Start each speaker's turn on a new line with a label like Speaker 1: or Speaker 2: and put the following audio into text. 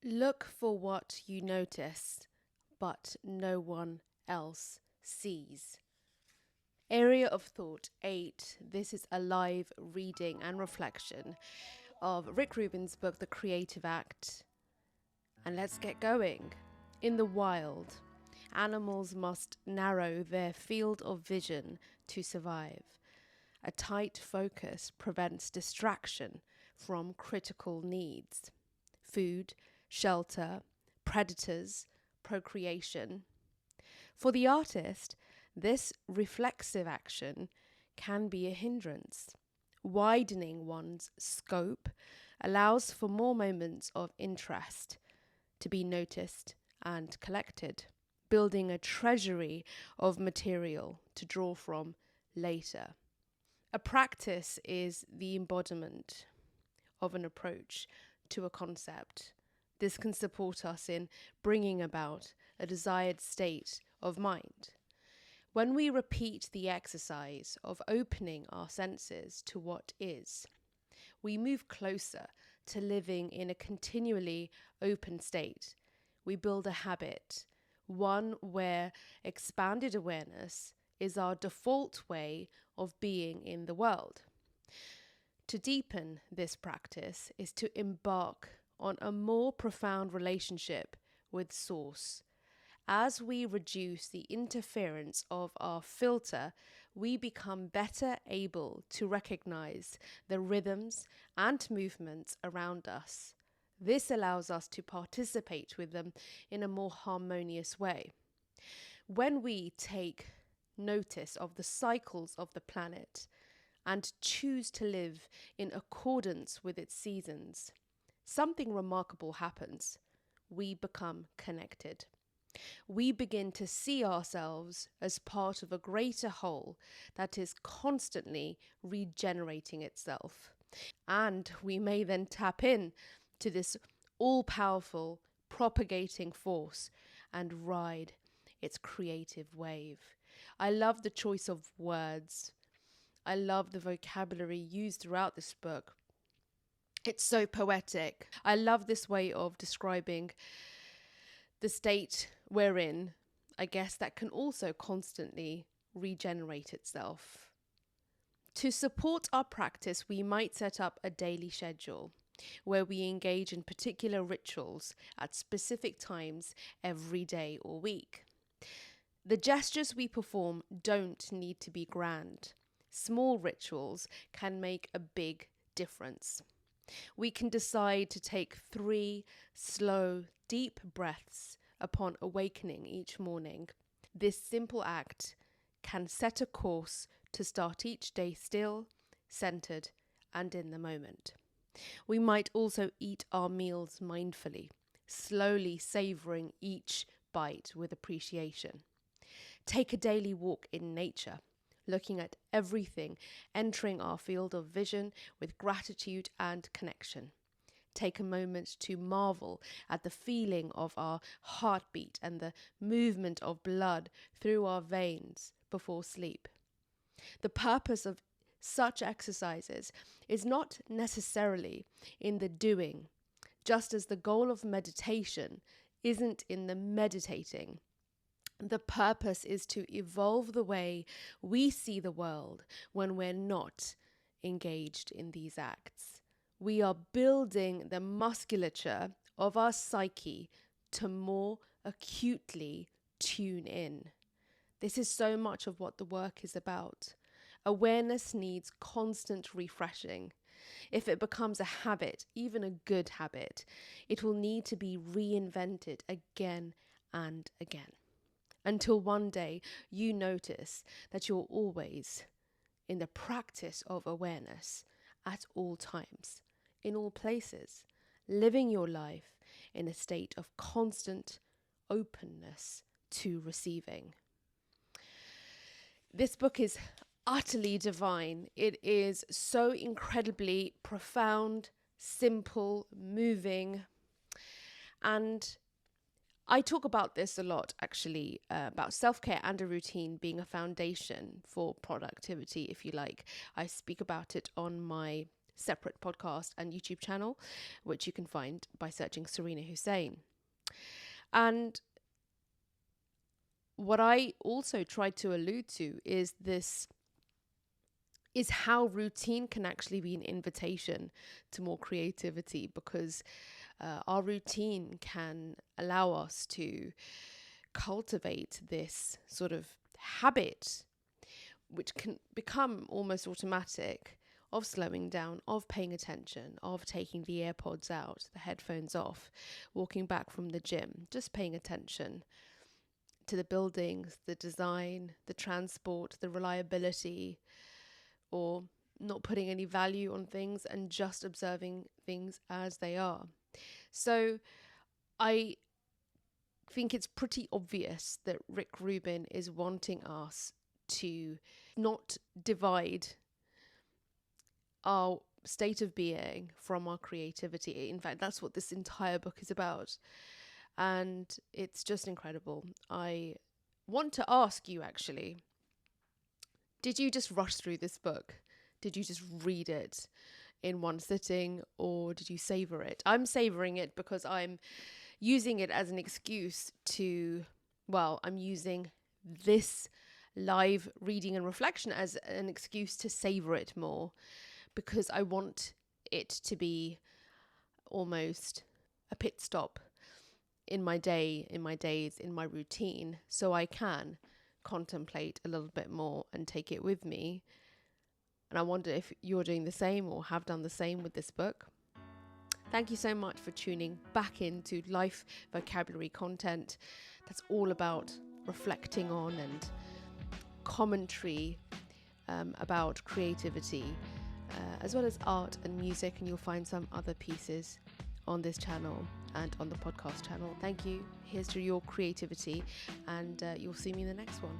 Speaker 1: Look for what you notice, but no one else sees. Area of Thought 8. This is a live reading and reflection of Rick Rubin's book, The Creative Act. And let's get going. In the wild, animals must narrow their field of vision to survive. A tight focus prevents distraction from critical needs: food, shelter, predators, procreation. For the artist, this reflexive action can be a hindrance. Widening one's scope allows for more moments of interest to be noticed and collected, building a treasury of material to draw from later. A practice is the embodiment of an approach to a concept. This can support us in bringing about a desired state of mind. When we repeat the exercise of opening our senses to what is, we move closer to living in a continually open state. We build a habit, one where expanded awareness is our default way of being in the world. To deepen this practice is to embark on a more profound relationship with Source. As we reduce the interference of our filter, we become better able to recognize the rhythms and movements around us. This allows us to participate with them in a more harmonious way. When we take notice of the cycles of the planet and choose to live in accordance with its seasons, something remarkable happens. We become connected. We begin to see ourselves as part of a greater whole that is constantly regenerating itself. And we may then tap in to this all-powerful propagating force and ride its creative wave. I love the choice of words. I love the vocabulary used throughout this book. It's so poetic. I love this way of describing the state we're in, I guess, that can also constantly regenerate itself. To support our practice, we might set up a daily schedule where we engage in particular rituals at specific times every day or week. The gestures we perform don't need to be grand. Small rituals can make a big difference. We can decide to take 3 slow, deep breaths upon awakening each morning. This simple act can set a course to start each day still, centered, and in the moment. We might also eat our meals mindfully, slowly savoring each bite with appreciation. Take a daily walk in nature, looking at everything entering our field of vision with gratitude and connection. Take a moment to marvel at the feeling of our heartbeat and the movement of blood through our veins before sleep. The purpose of such exercises is not necessarily in the doing, just as the goal of meditation isn't in the meditating. The purpose is to evolve the way we see the world when we're not engaged in these acts. We are building the musculature of our psyche to more acutely tune in. This is so much of what the work is about. Awareness needs constant refreshing. If it becomes a habit, even a good habit, it will need to be reinvented again and again. Until one day you notice that you're always in the practice of awareness at all times, in all places, living your life in a state of constant openness to receiving. This book is utterly divine. It is so incredibly profound, simple, moving, and I talk about this a lot, actually, about self-care and a routine being a foundation for productivity, if you like. I speak about it on my separate podcast and YouTube channel, which you can find by searching Serena Hussein. And what I also tried to allude to is how routine can actually be an invitation to more creativity, because our routine can allow us to cultivate this sort of habit, which can become almost automatic, of slowing down, of paying attention, of taking the AirPods out, the headphones off, walking back from the gym, just paying attention to the buildings, the design, the transport, the reliability, or not putting any value on things and just observing things as they are. So I think it's pretty obvious that Rick Rubin is wanting us to not divide our state of being from our creativity. In fact, that's what this entire book is about. And it's just incredible. I want to ask you, actually, did you just rush through this book? Did you just read it in one sitting, or did you savor it? I'm savoring it because I'm using it as an excuse to, I'm using this live reading and reflection as an excuse to savor it more, because I want it to be almost a pit stop in my day, in my days, in my routine, so I can contemplate a little bit more and take it with me. And I wonder if you're doing the same or have done the same with this book. Thank you so much for tuning back into Life Vocabulary content that's all about reflecting on and commentary about creativity, as well as art and music. And you'll find some other pieces on this channel and on the podcast channel. Thank you. Here's to your creativity, and you'll see me in the next one.